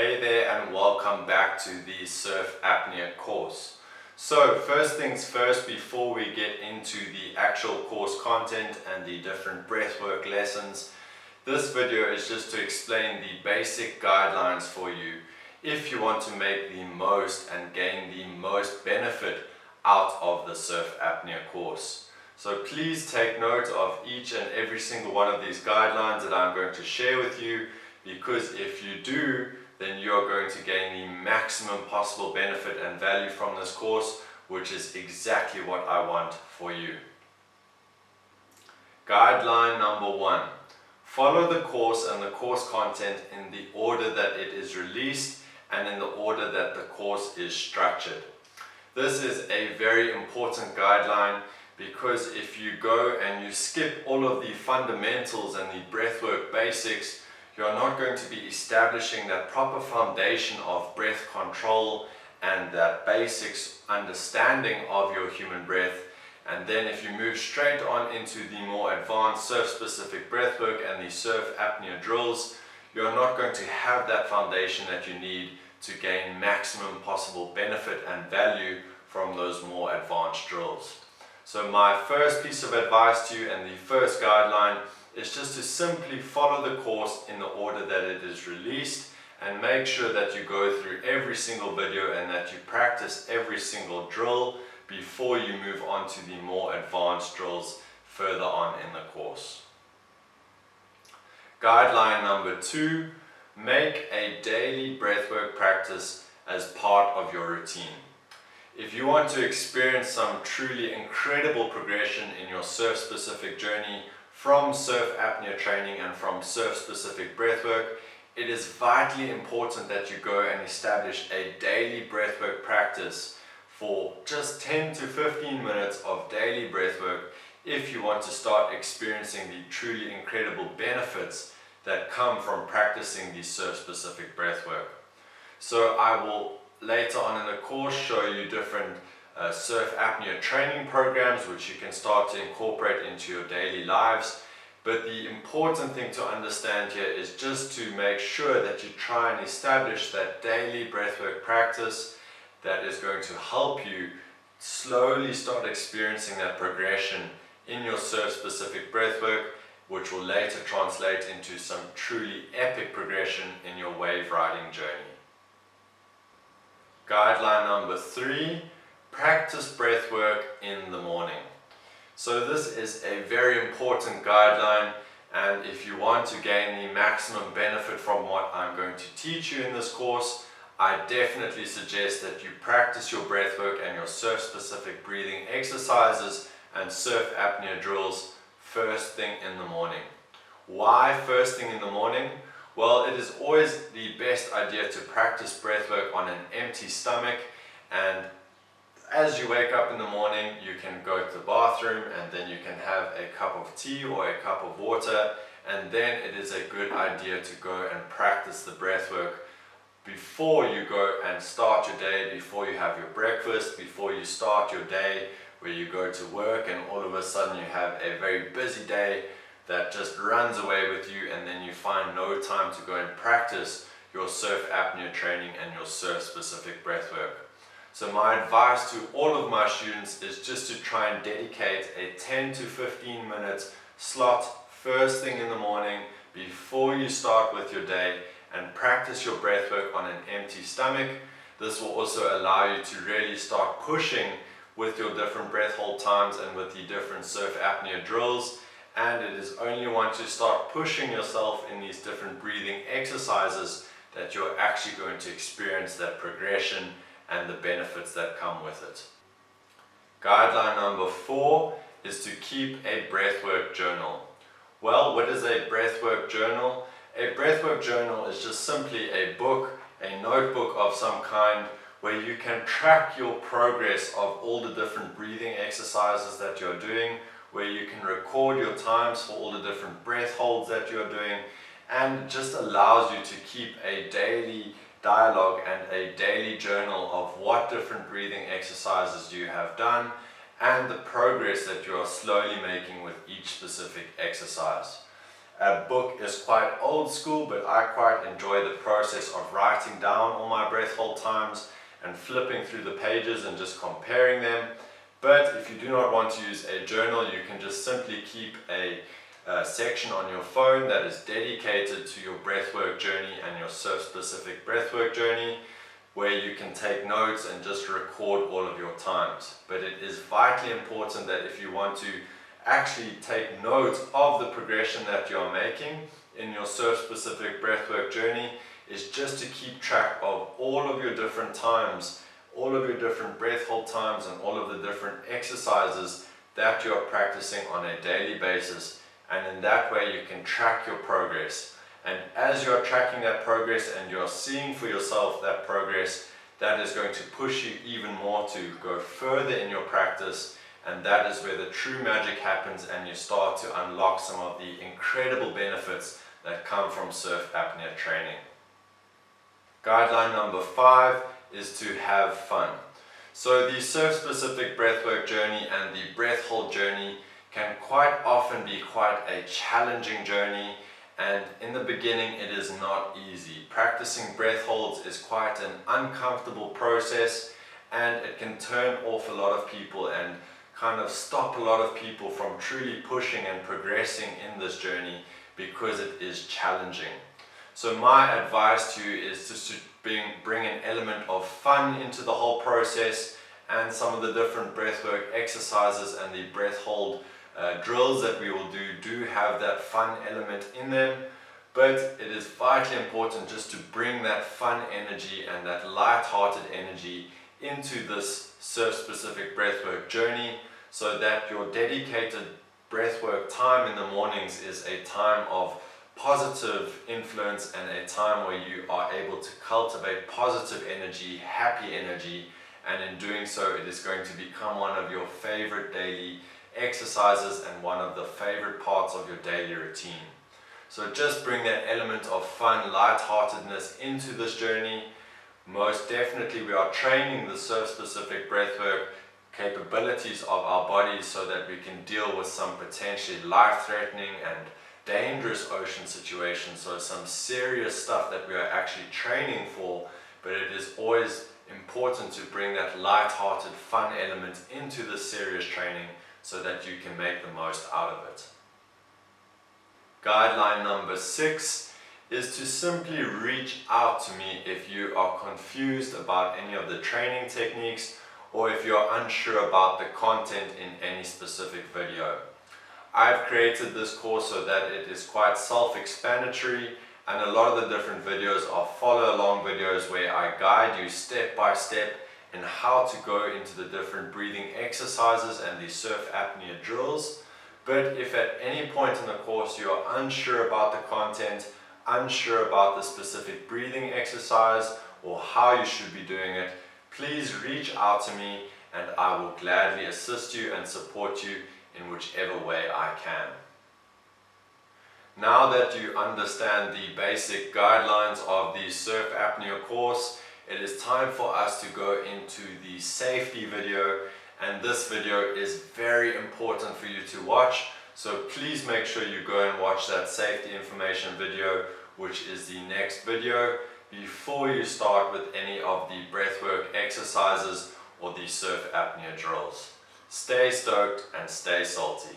Hey there and welcome back to the surf apnea course. So first things first, before we get into the actual course content and the different breathwork lessons, this video is just to explain the basic guidelines for you if you want to make the most and gain the most benefit out of the surf apnea course. So please take note of each and every single one of these guidelines that I'm going to share with you, because if you do, then you're going to gain the maximum possible benefit and value from this course, which is exactly what I want for you. Guideline number 1. Follow the course and the course content in the order that it is released and in the order that the course is structured. This is a very important guideline, because if you go and you skip all of the fundamentals and the breathwork basics, you're not going to be establishing that proper foundation of breath control and that basics understanding of your human breath. And then if you move straight on into the more advanced surf-specific breathwork and the surf apnea drills, you're not going to have that foundation that you need to gain maximum possible benefit and value from those more advanced drills. So my first piece of advice to you, and the first guideline, is just to simply follow the course in the order that it is released, and make sure that you go through every single video and that you practice every single drill before you move on to the more advanced drills further on in the course. Guideline number 2, make a daily breathwork practice as part of your routine. If you want to experience some truly incredible progression in your surf-specific journey from surf apnea training and from surf-specific breathwork, it is vitally important that you go and establish a daily breathwork practice for just 10 to 15 minutes of daily breathwork if you want to start experiencing the truly incredible benefits that come from practicing the surf-specific breathwork. So I will later on in the course show you different surf apnea training programs which you can start to incorporate into your daily lives. But the important thing to understand here is just to make sure that you try and establish that daily breathwork practice that is going to help you slowly start experiencing that progression in your surf specific breathwork, which will later translate into some truly epic progression in your wave riding journey. Guideline number 3, practice breathwork in the morning. So this is a very important guideline, and if you want to gain the maximum benefit from what I'm going to teach you in this course, I definitely suggest that you practice your breathwork and your surf-specific breathing exercises and surf apnea drills first thing in the morning. Why first thing in the morning? Well, it is always the best idea to practice breathwork on an empty stomach, and as you wake up in the morning, you can go to the bathroom and then you can have a cup of tea or a cup of water, and then it is a good idea to go and practice the breathwork before you go and start your day, before you have your breakfast, before you start your day where you go to work and all of a sudden you have a very busy day that just runs away with you, and then you find no time to go and practice your surf apnea training and your surf specific breathwork. So my advice to all of my students is just to try and dedicate a 10 to 15 minutes slot first thing in the morning before you start with your day, and practice your breathwork on an empty stomach. This will also allow you to really start pushing with your different breath hold times and with the different surf apnea drills. And it is only once you start pushing yourself in these different breathing exercises that you're actually going to experience that progression and the benefits that come with it. Guideline number 4 is to keep a breathwork journal. Well, what is a breathwork journal? A breathwork journal is just simply a book, a notebook of some kind, where you can track your progress of all the different breathing exercises that you're doing, where you can record your times for all the different breath holds that you're doing, and just allows you to keep a daily dialogue and a daily journal of what different breathing exercises you have done and the progress that you are slowly making with each specific exercise. A book is quite old school, but I quite enjoy the process of writing down all my breath hold times and flipping through the pages and just comparing them. But if you do not want to use a journal, you can just simply keep a section on your phone that is dedicated to your breathwork journey and your surf-specific breathwork journey, where you can take notes and just record all of your times. But it is vitally important that if you want to actually take note of the progression that you are making in your surf-specific breathwork journey, is just to keep track of all of your different times, all of your different breath hold times, and all of the different exercises that you are practicing on a daily basis. And in that way you can track your progress. And as you are tracking that progress and you are seeing for yourself that progress, that is going to push you even more to go further in your practice. And that is where the true magic happens and you start to unlock some of the incredible benefits that come from surf apnea training. Guideline number 5 is to have fun. So the surf-specific breathwork journey and the breath hold journey can quite often be quite a challenging journey, and in the beginning it is not easy. Practicing breath holds is quite an uncomfortable process, and it can turn off a lot of people and kind of stop a lot of people from truly pushing and progressing in this journey because it is challenging. So my advice to you is just to bring an element of fun into the whole process, and some of the different breathwork exercises and the breath hold drills that we will do have that fun element in them. But it is vitally important just to bring that fun energy and that light-hearted energy into this surf-specific breathwork journey, so that your dedicated breathwork time in the mornings is a time of positive influence and a time where you are able to cultivate positive energy, happy energy, and in doing so it is going to become one of your favorite daily exercises and one of the favorite parts of your daily routine. So just bring that element of fun, lightheartedness into this journey. Most definitely we are training the surf-specific breathwork capabilities of our bodies so that we can deal with some potentially life-threatening and dangerous ocean situations, so some serious stuff that we are actually training for. But it is always important to bring that light-hearted fun element into this serious training so that you can make the most out of it. Guideline number 6 is to simply reach out to me if you are confused about any of the training techniques, or if you're unsure about the content in any specific video. I've created this course so that it is quite self-explanatory, and a lot of the different videos are follow-along videos where I guide you step by step in how to go into the different breathing exercises and the surf apnea drills. But if at any point in the course you are unsure about the content, unsure about the specific breathing exercise or how you should be doing it, please reach out to me and I will gladly assist you and support you in whichever way I can. Now that you understand the basic guidelines of the surf apnea course, it is time for us to go into the safety video, and this video is very important for you to watch, so please make sure you go and watch that safety information video, which is the next video, before you start with any of the breathwork exercises or the surf apnea drills. Stay stoked and stay salty.